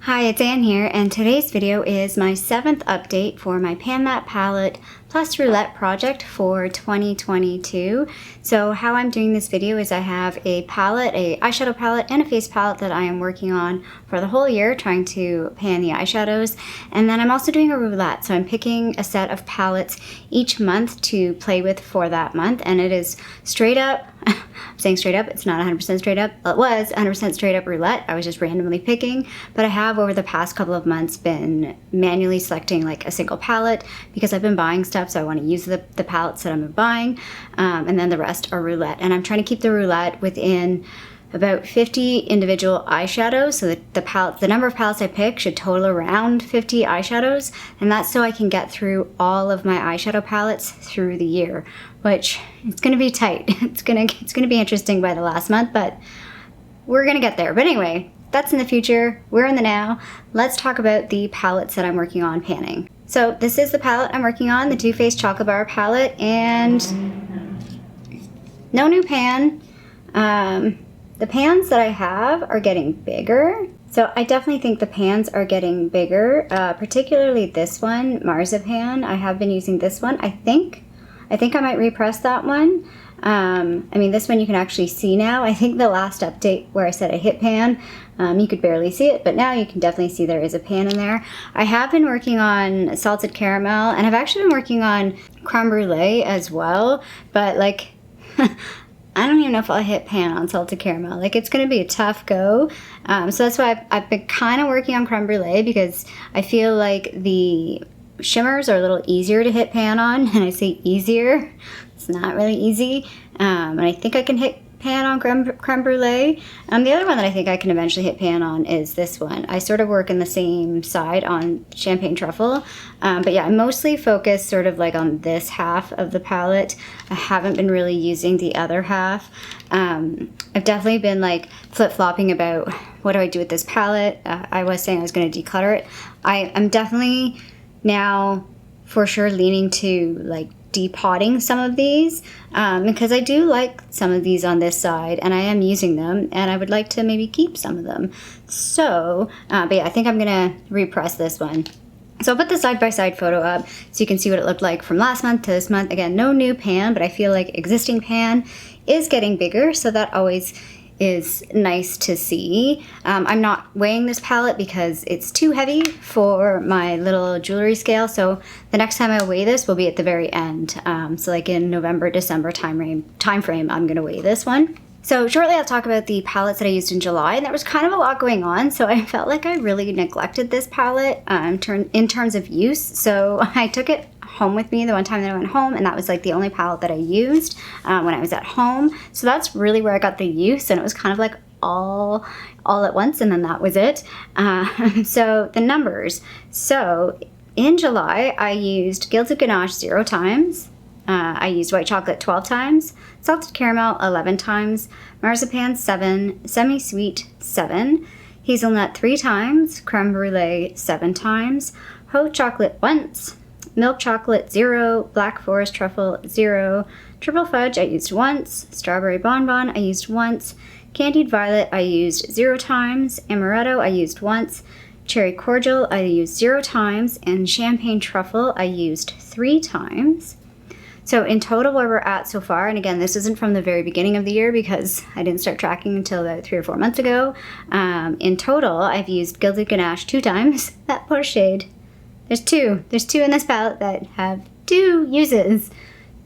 Hi, it's Anne here, and today's video is my 7th update for my Pan That Palette plus Roulette project for 2022. So how I'm doing this video is I have a palette, a eyeshadow palette, and a face palette that I am working on for the whole year, trying to pan the eyeshadows. And then I'm also doing a roulette, so I'm picking a set of palettes each month to play with for that month, and it is straight up, I'm saying straight up, it's not 100% straight up. Well, it was 100% straight up roulette. I was just randomly picking, but I have over the past couple of months been manually selecting like a single palette because I've been buying stuff, so I want to use the palettes that I'm buying, and then the rest are roulette. And I'm trying to keep the roulette within about 50 individual eyeshadows, so that the number of palettes I pick should total around 50 eyeshadows, and that's so I can get through all of my eyeshadow palettes through the year, which it's gonna be tight. It's gonna be interesting by the last month, but we're gonna get there. But anyway, that's in the future. We're in the now. Let's talk about the palettes that I'm working on panning. So this is the palette I'm working on, the Too Faced Chocolate Bar palette, and no new pan. The pans that I have are getting bigger. So I definitely think the pans are getting bigger, particularly this one, Marzipan. I have been using this one. I think I might repress that one. I mean, this one you can actually see now. I think the last update where I said I hit pan, you could barely see it, but now you can definitely see there is a pan in there. I have been working on salted caramel, and I've actually been working on creme brulee as well, but like, I don't even know if I'll hit pan on salted caramel. Like, it's gonna be a tough go. So that's why I've been kind of working on creme brulee, because I feel like the shimmers are a little easier to hit pan on, and I say easier, it's not really easy. And I think I can hit pan on creme brulee. The other one that I think I can eventually hit pan on is this one. I sort of work in the same side on champagne truffle. But yeah, I mostly focus sort of like on this half of the palette. I haven't been really using the other half. I've definitely been like flip-flopping about what do I do with this palette. I was saying I was going to declutter it. I'm definitely now for sure leaning to like depotting some of these, because I do like some of these on this side and I am using them, and I would like to maybe keep some of them. So, but yeah, I think I'm gonna repress this one. So I'll put the side-by-side photo up so you can see what it looked like from last month to this month. Again, no new pan, but I feel like existing pan is getting bigger, so that always is nice to see. I'm not weighing this palette because it's too heavy for my little jewelry scale, so the next time I weigh this will be at the very end. So like in November, December time frame, I'm gonna weigh this one. So shortly I'll talk about the palettes that I used in July, and there was kind of a lot going on, so I felt like I really neglected this palette in terms of use. So I took it home with me the one time that I went home, and that was like the only palette that I used when I was at home. So that's really where I got the use, and it was kind of like all at once, and then that was it. So the numbers. So in July I used Gilded Ganache 0 times. I used white chocolate 12 times, salted caramel 11 times, marzipan 7, semi-sweet 7, hazelnut 3 times, creme brulee 7 times, hot chocolate once, milk chocolate 0, black forest truffle 0, triple fudge I used once, strawberry bonbon I used once, candied violet I used 0 times, amaretto I used once, cherry cordial I used 0 times, and champagne truffle I used 3 times. So in total, where we're at so far, and again, this isn't from the very beginning of the year because I didn't start tracking until about 3 or 4 months ago. In total, I've used Gilded Ganache 2 times. That poor shade. There's two in this palette that have 2 uses.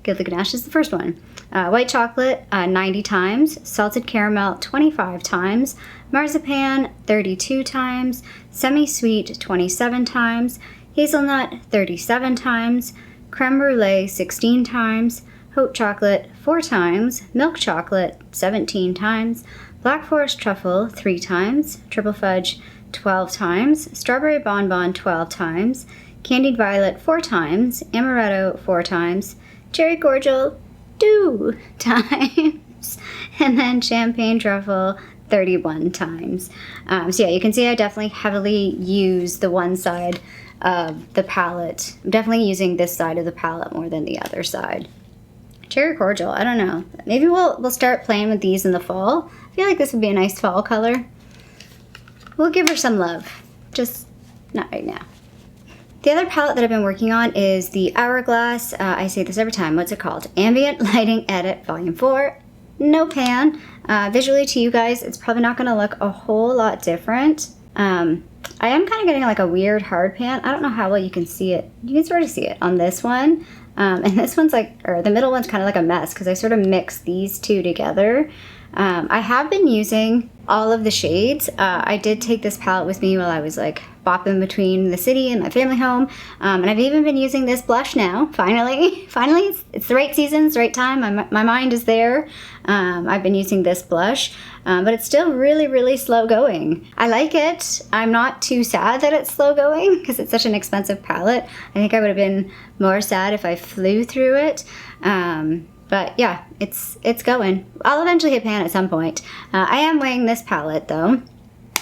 Gilded Ganache is the first one. White chocolate 90 times, salted caramel 25 times, marzipan 32 times, semi-sweet 27 times, hazelnut 37 times, creme brulee 16 times, hot chocolate 4 times, milk chocolate 17 times, black forest truffle 3 times, triple fudge 12 times, strawberry bonbon 12 times, candied violet 4 times, amaretto 4 times, cherry cordial 2 times, and then champagne truffle 31 times. So yeah, you can see I definitely heavily use the one side of the palette. I'm definitely using this side of the palette more than the other side. Cherry cordial, I don't know. Maybe we'll start playing with these in the fall. I feel like this would be a nice fall color. We'll give her some love. just not right now. The other palette that I've been working on is the Hourglass, I say this every time, what's it called? Ambient Lighting Edit Volume 4. No pan. Visually to you guys, it's probably not going to look a whole lot different. I am kind of getting like a weird hard pan. I don't know how well you can see it. You can sort of see it on this one. And this one's like, or the middle one's kind of like a mess because I sort of mixed these two together. I have been using all of the shades. I did take this palette with me while I was like bopping between the city and my family home. And I've even been using this blush now, finally. Finally, it's the right season, it's the right time. My mind is there. I've been using this blush, but it's still really, really slow going. I like it. I'm not too sad that it's slow going because it's such an expensive palette. I think I would have been more sad if I flew through it. But yeah, it's going. I'll eventually hit pan at some point. I am weighing this palette though.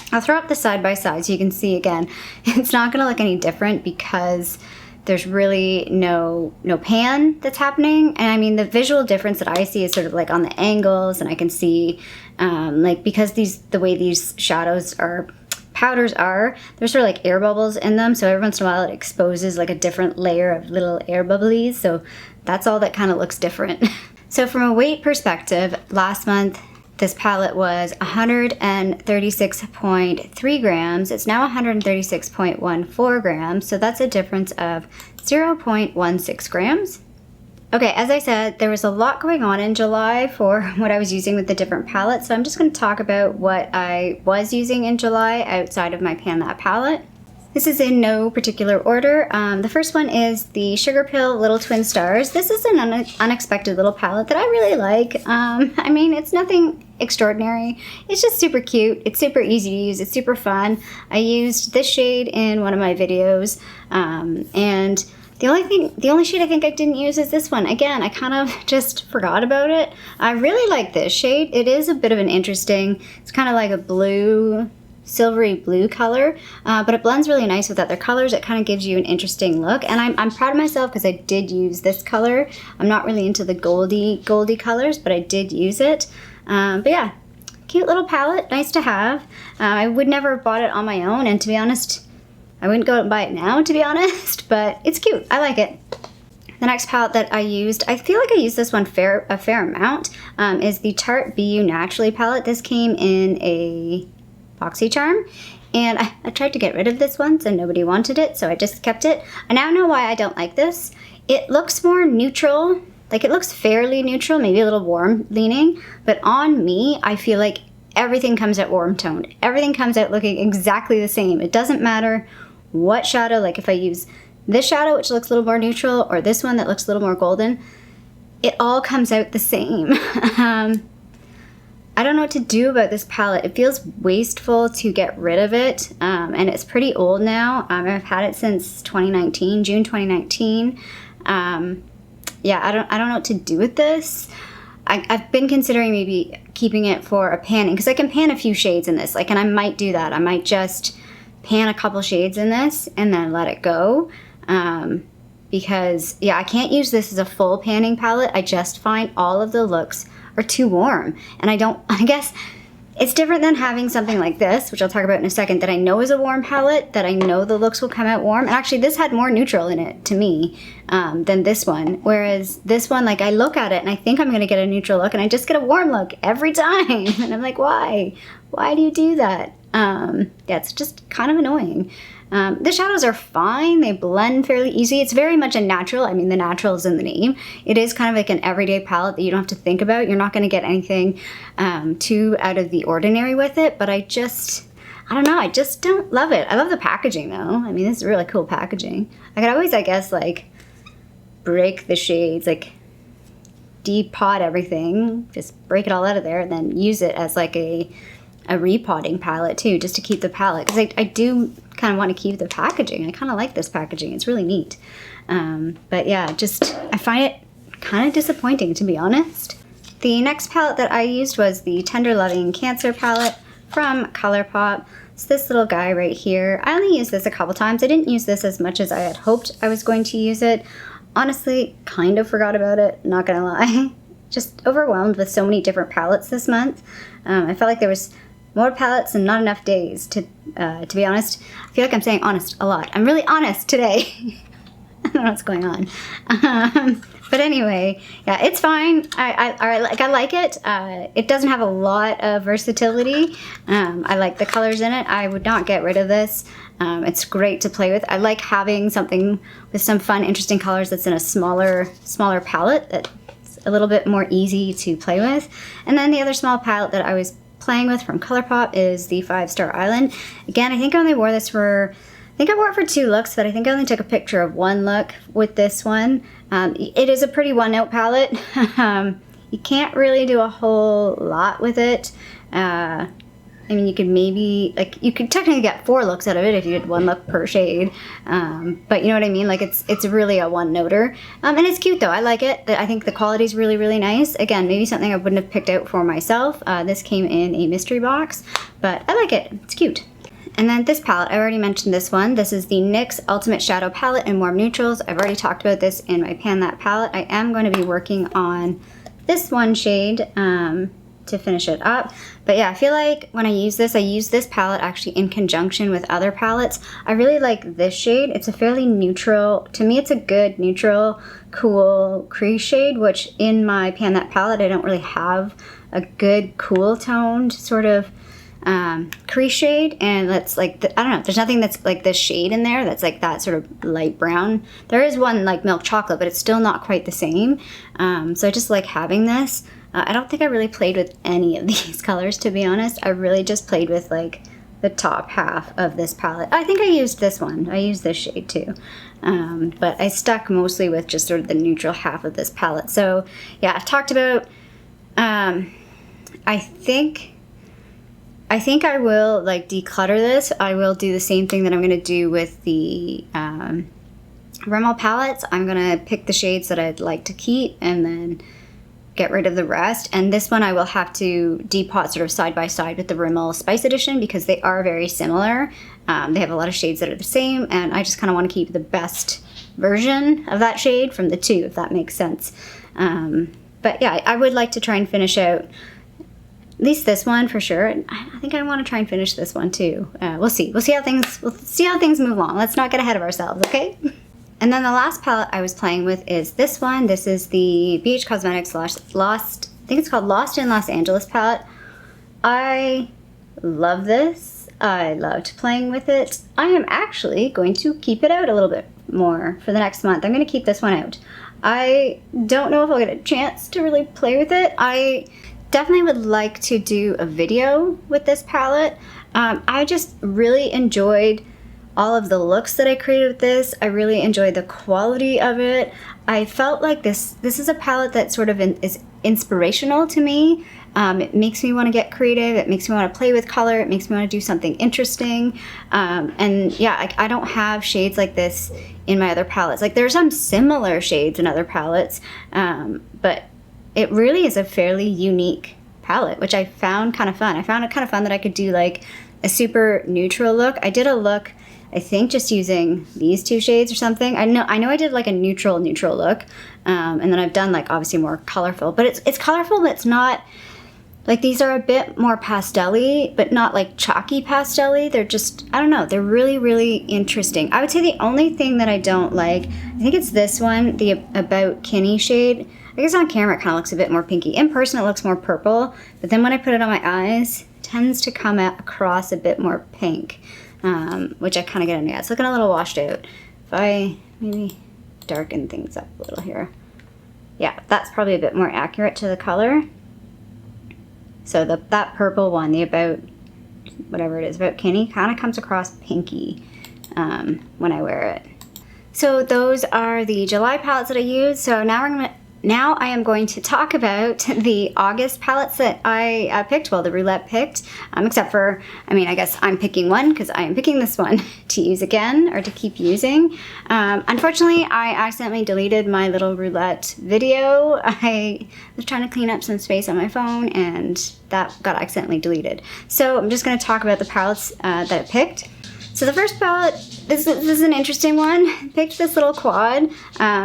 I'll throw up the side by side so you can see again. It's not gonna look any different because there's really no pan that's happening. And I mean, the visual difference that I see is sort of like on the angles, and I can see like because the way these powders are, there's sort of like air bubbles in them. So every once in a while it exposes like a different layer of little air bubblies. So that's all that kind of looks different. So from a weight perspective, last month, this palette was 136.3 grams. It's now 136.14 grams. So that's a difference of 0.16 grams. Okay, as I said, there was a lot going on in July for what I was using with the different palettes. So I'm just going to talk about what I was using in July outside of my Pan That palette. This is in no particular order. The first one is the Sugar Pill Little Twin Stars. This is an unexpected little palette that I really like. I mean, it's nothing extraordinary. It's just super cute. It's super easy to use. It's super fun. I used this shade in one of my videos, and the only shade I think I didn't use is this one. Again, I kind of just forgot about it. I really like this shade. It is a bit of an interesting, it's kind of like a blue, silvery blue color, but it blends really nice with other colors. It kind of gives you an interesting look, and I'm proud of myself because I did use this color. I'm not really into the goldy colors, but I did use it. But yeah, cute little palette, nice to have. I would never have bought it on my own, and to be honest, I wouldn't go out and buy it now, to be honest, but it's cute. I like it. The next palette that I used, I feel like I used this one a fair amount, is the Tarte BU Naturally palette. This came in a BoxyCharm, and I tried to get rid of this once and nobody wanted it, so I just kept it. I now know why I don't like this. It looks more neutral, like it looks fairly neutral, maybe a little warm leaning, but on me, I feel like everything comes out warm toned. Everything comes out looking exactly the same. It doesn't matter what shadow, like if I use this shadow, which looks a little more neutral, or this one that looks a little more golden, it all comes out the same. I don't know what to do about this palette. It feels wasteful to get rid of it, and it's pretty old now. I've had it since 2019, June 2019. Yeah, I don't know what to do with this. I've been considering maybe keeping it for a panning, because I can pan a few shades in this, like, and I might do that. I might just pan a couple shades in this and then let it go. Because, yeah, I can't use this as a full panning palette. I just find all of the looks are too warm. And I guess it's different than having something like this, which I'll talk about in a second, that I know is a warm palette, that I know the looks will come out warm. And actually, this had more neutral in it, to me, than this one. Whereas this one, like, I look at it and I think I'm gonna get a neutral look, and I just get a warm look every time. And I'm like, why? Why do you do that? Yeah, it's just kind of annoying. The shadows are fine. They blend fairly easy. It's very much a natural. I mean, the natural is in the name. It is kind of like an everyday palette that you don't have to think about. You're not going to get anything too out of the ordinary with it, but I don't know. I just don't love it. I love the packaging, though. I mean, this is really cool packaging. I could always, I guess, like, break the shades, like, depot everything, just break it all out of there, and then use it as, like, a repotting palette, too, just to keep the palette. Because I do kind of want to keep the packaging. I kind of like this packaging. It's really neat. But yeah, I find it kind of disappointing, to be honest. The next palette that I used was the Tender Loving Cancer palette from Colourpop. It's this little guy right here. I only used this a couple times. I didn't use this as much as I had hoped I was going to use it. Honestly, kind of forgot about it, not gonna lie. Just overwhelmed with so many different palettes this month. I felt like there was more palettes and not enough days, to be honest. I feel like I'm saying honest a lot. I'm really honest today. I don't know what's going on. But anyway, yeah, it's fine. I like it. It doesn't have a lot of versatility. I like the colors in it. I would not get rid of this. It's great to play with. I like having something with some fun, interesting colors that's in a smaller palette that's a little bit more easy to play with. And then the other small palette that I was playing with from Colourpop is the 5 Star Island. Again, I think I only wore this for, I think I wore it for 2 looks, but I think I only took a picture of 1 look with this one. It is a pretty one-note palette. You can't really do a whole lot with it. I mean, you could maybe, like, you could technically get 4 looks out of it if you did 1 look per shade. But you know what I mean? Like, it's really a one-noter. And it's cute, though. I like it. I think the quality's really, really nice. Again, maybe something I wouldn't have picked out for myself. This came in a mystery box, but I like it. It's cute. And then this palette, I already mentioned this one. This is the NYX Ultimate Shadow Palette in Warm Neutrals. I've already talked about this in my Pan That palette. I am going to be working on this one shade to finish it up. But yeah, I feel like when I use this palette actually in conjunction with other palettes. I really like this shade. It's a fairly neutral, to me it's a good neutral, cool crease shade, which in my Pan That palette I don't really have a good cool toned sort of crease shade, and that's like, I don't know, there's nothing that's like this shade in there that's like that sort of light brown. There is one like milk chocolate, but it's still not quite the same. So I just like having this. I don't think I really played with any of these colors, to be honest. I really just played with like the top half of this palette. I think I used this one. I used this shade too. But I stuck mostly with just sort of the neutral half of this palette. So yeah, I've talked about, I think I will like declutter this. I will do the same thing that I'm gonna do with the Rimmel palettes. I'm gonna pick the shades that I'd like to keep and then get rid of the rest. And this one I will have to depot sort of side by side with the Rimmel Spice Edition because they are very similar. They have a lot of shades that are the same, and I just kind of want to keep the best version of that shade from the 2, if that makes sense. But yeah, I would like to try and finish out at least this one for sure. I think I want to try and finish this one too. We'll see. We'll see how things move along. Let's not get ahead of ourselves, okay? And then the last palette I was playing with is this one. This is the BH Cosmetics Lost, I think it's called Lost in Los Angeles palette. I love this. I loved playing with it. I am actually going to keep it out a little bit more for the next month. I'm going to keep this one out. I don't know if I'll get a chance to really play with it. I definitely would like to do a video with this palette. I just really enjoyed all of the looks that I created with this. I really enjoyed the quality of it. I felt like this is a palette that sort of is inspirational to me. It makes me want to get creative. It makes me want to play with color. It makes me want to do something interesting. And yeah, I don't have shades like this in my other palettes. Like there's some similar shades in other palettes, but it really is a fairly unique palette, which I found kind of fun. I found it kind of fun that I could do like a super neutral look. I did a look, I think just using these 2 shades or something. I know I did like a neutral look, and then I've done like obviously more colorful, but it's colorful, but it's not, like these are a bit more pastel-y, but not like chalky pastel-y. They're just, I don't know, they're really, really interesting. I would say the only thing that I don't like, I think it's this one, the About Kinney shade. I guess on camera it kind of looks a bit more pinky. In person it looks more purple, but then when I put it on my eyes, it tends to come across a bit more pink. Which I kind of get into. It's looking a little washed out. If I maybe darken things up a little here. Yeah, that's probably a bit more accurate to the color. So that purple one, the About, whatever it is, About Kinney, kind of comes across pinky when I wear it. So those are the July palettes that I used. So now I am going to talk about the August palettes that I picked, well, the Roulette picked, except for, I mean, I guess I'm picking one because I am picking this one to use again or to keep using. Unfortunately, I accidentally deleted my little Roulette video. I was trying to clean up some space on my phone and that got accidentally deleted. So I'm just going to talk about the palettes that I picked. So the first palette, this is an interesting one. I picked this little quad.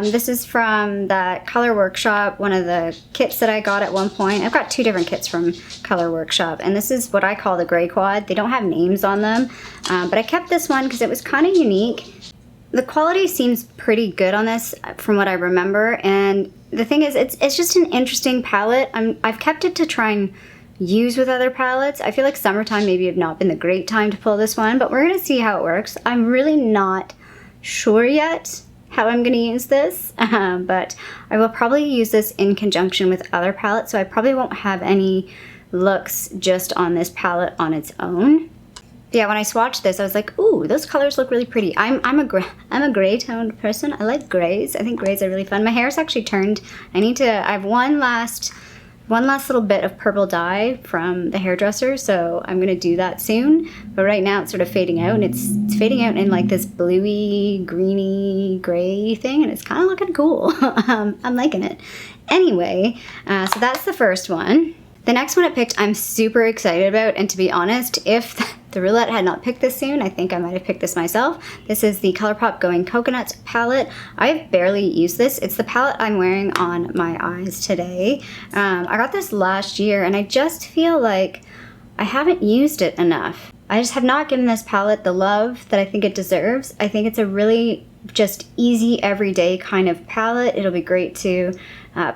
This is from that Color Workshop, one of the kits that I got at one point. I've got 2 different kits from Color Workshop, and this is what I call the gray quad. They don't have names on them, but I kept this one because it was kind of unique. The quality seems pretty good on this from what I remember, and the thing is, it's just an interesting palette. I've kept it to try and use with other palettes. I feel like summertime maybe have not been the great time to pull this one, but we're gonna see how it works. I'm really not sure yet how I'm gonna use this, but I will probably use this in conjunction with other palettes, so I probably won't have any looks just on this palette on its own. Yeah, when I swatched this, I was like, ooh, those colors look really pretty. I'm a gray toned person. I like grays. I think grays are really fun. My hair's actually turned. I have one last little bit of purple dye from the hairdresser, so I'm gonna do that soon. But right now it's sort of fading out, and it's fading out in like this bluey, greeny, gray thing, and it's kind of looking cool. I'm liking it. Anyway, so that's the first one. The next one I picked, I'm super excited about, and to be honest, if the Roulette had not picked this soon, I think I might have picked this myself. This is the Colourpop Going Coconuts palette. I've barely used this. It's the palette I'm wearing on my eyes today. I got this last year, and I just feel like I haven't used it enough. I just have not given this palette the love that I think it deserves. I think it's a really just easy, everyday kind of palette. It'll be great to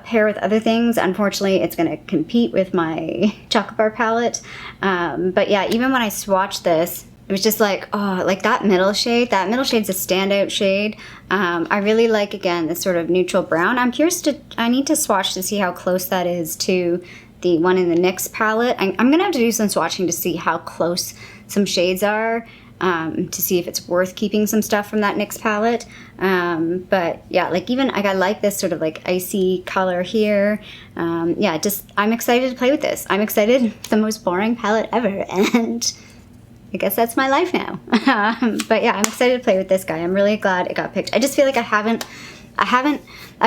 pair with other things. Unfortunately, it's going to compete with my chocolate bar palette. But yeah, even when I swatched this, it was just like, oh, like that middle shade's a standout shade. I really like, again, this sort of neutral brown. I need to swatch to see how close that is to the one in the NYX palette. I'm going to have to do some swatching to see how close some shades are. To see if it's worth keeping some stuff from that NYX palette. But yeah, like even I like this sort of like icy color here. Yeah, I'm excited to play with this. I'm excited. It's the most boring palette ever, and I guess that's my life now. But yeah, I'm excited to play with this guy. I'm really glad it got picked. I just feel like I've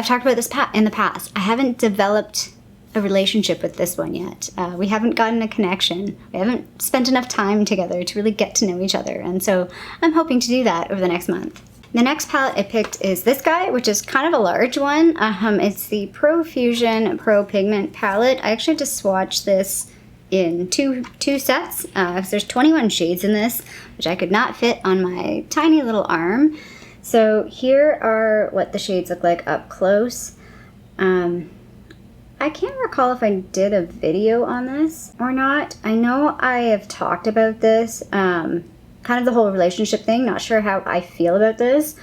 talked about this in the past. I haven't developed a relationship with this one yet. We haven't gotten a connection. We haven't spent enough time together to really get to know each other, and so I'm hoping to do that over the next month. The next palette I picked is this guy, which is kind of a large one. It's the Profusion Pro Pigment palette. I actually just swatched this in two sets, because there's 21 shades in this, which I could not fit on my tiny little arm. So here are what the shades look like up close. I can't recall if I did a video on this or not. I know I have talked about this, kind of the whole relationship thing. Not sure how I feel about this.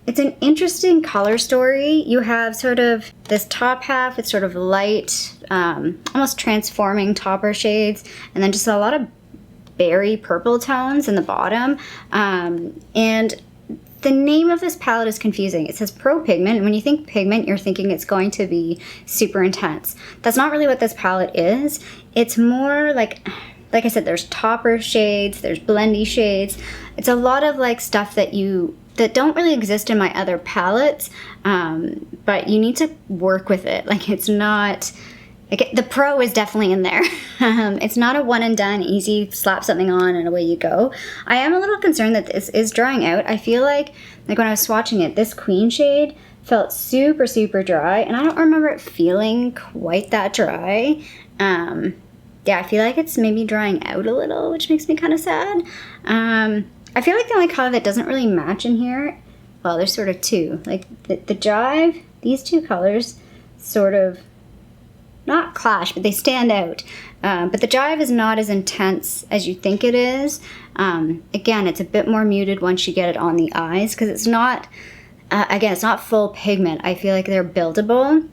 It's an interesting color story. You have sort of this top half, it's sort of light, almost transforming topper shades, and then just a lot of berry purple tones in the bottom. And the name of this palette is confusing. It says Pro Pigment, and when you think pigment, you're thinking it's going to be super intense. That's not really what this palette is. It's more like I said, there's topper shades, there's blendy shades. It's a lot of like stuff that don't really exist in my other palettes, but you need to work with it. Like it's not, like the pro is definitely in there. It's not a one and done, easy, slap something on and away you go. I am a little concerned that this is drying out. I feel like when I was swatching it, this queen shade felt super, super dry, and I don't remember it feeling quite that dry. Yeah, I feel like it's maybe drying out a little, which makes me kind of sad. I feel like the only color that doesn't really match in here, well, there's sort of two. Like the Jive, these two colors sort of not clash, but they stand out. But the Jive is not as intense as you think it is. Again, it's a bit more muted once you get it on the eyes, because it's not, again, it's not full pigment. I feel like they're buildable.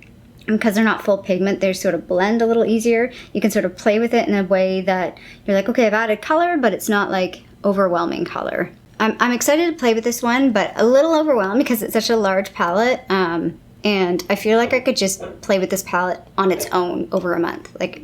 And because they're not full pigment, they sort of blend a little easier. You can sort of play with it in a way that you're like, okay, I've added color, but it's not like overwhelming color. I'm excited to play with this one, but a little overwhelmed because it's such a large palette. And I feel like I could just play with this palette on its own over a month. Like,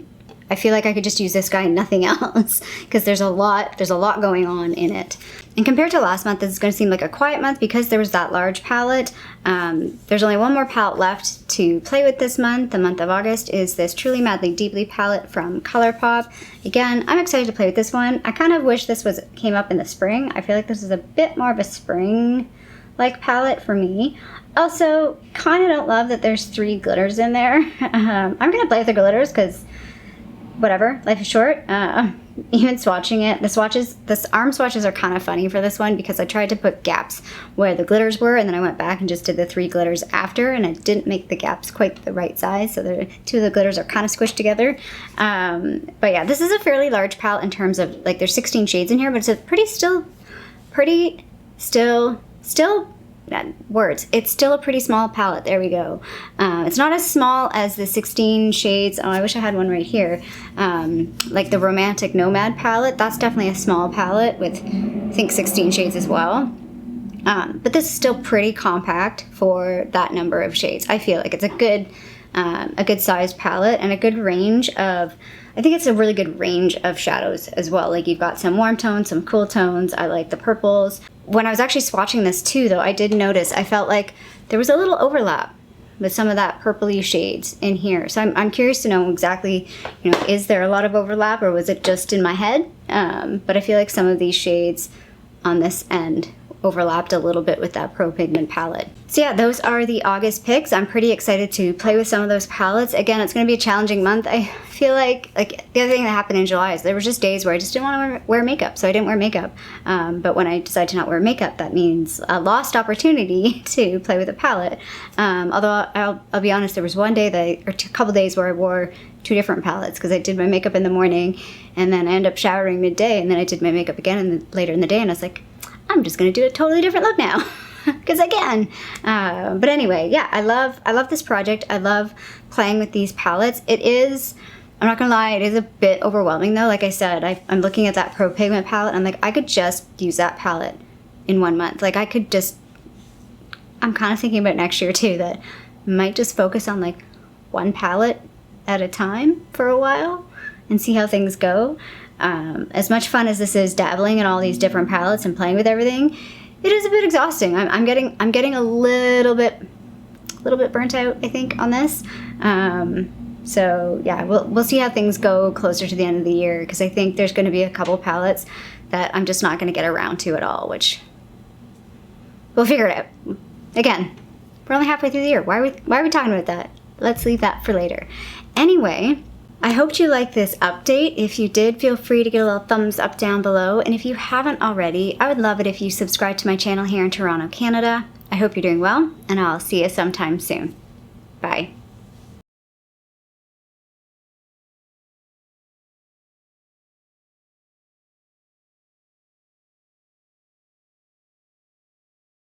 I feel like I could just use this guy and nothing else because there's a lot going on in it. And compared to last month, this is going to seem like a quiet month because there was that large palette. There's only one more palette left to play with this month. The month of August is this Truly Madly Deeply palette from Colourpop. Again, I'm excited to play with this one. I kind of wish this came up in the spring. I feel like this is a bit more of a spring-like palette for me. Also, kind of don't love that there's 3 glitters in there. I'm going to play with the glitters because whatever, life is short. Even swatching it, the arm swatches are kind of funny for this one because I tried to put gaps where the glitters were, and then I went back and just did the 3 glitters after, and I didn't make the gaps quite the right size, so the 2 of the glitters are kind of squished together. But yeah, this is a fairly large palette in terms of, like, there's 16 shades in here, but it's a it's still a pretty small palette. There we go. It's not as small as the 16 shades. Oh, I wish I had one right here. Like the Romantic Nomad palette. That's definitely a small palette with, I think, 16 shades as well. But this is still pretty compact for that number of shades. I feel like it's a good sized palette and a good range of, I think it's a really good range of shadows as well. Like, you've got some warm tones, some cool tones. I like the purples. When I was actually swatching this too, though, I did notice, I felt like there was a little overlap with some of that purpley shades in here. So I'm curious to know exactly, is there a lot of overlap or was it just in my head? But I feel like some of these shades on this end overlapped a little bit with that Pro Pigment palette. So yeah, those are the August picks. I'm pretty excited to play with some of those palettes. Again, it's going to be a challenging month. I feel like the other thing that happened in July is there were just days where I just didn't want to wear makeup, so I didn't wear makeup. But when I decide to not wear makeup, that means a lost opportunity to play with a palette. Although I'll be honest, there was one day or a couple days where I wore 2 different palettes because I did my makeup in the morning and then I ended up showering midday, and then I did my makeup again later in the day, and I was like, I'm just gonna do a totally different look now because I can. But anyway, yeah, I love this project. I love playing with these palettes. It is, I'm not gonna lie, it is a bit overwhelming though. Like I said, I'm looking at that Pro Pigment palette and I'm like, I could just use that palette in 1 month. Like, I could just, I'm kind of thinking about next year too, that I might just focus on like 1 palette at a time for a while and see how things go. As much fun as this is dabbling in all these different palettes and playing with everything, it is a bit exhausting. I'm getting a little bit burnt out, I think, on this. So yeah, we'll see how things go closer to the end of the year, because I think there's going to be a couple palettes that I'm just not going to get around to at all, which we'll figure it out. Again, we're only halfway through the year. Why are we talking about that? Let's leave that for later. Anyway, I hoped you liked this update. If you did, feel free to give a little thumbs up down below. And if you haven't already, I would love it if you subscribe to my channel here in Toronto, Canada. I hope you're doing well, and I'll see you sometime soon. Bye.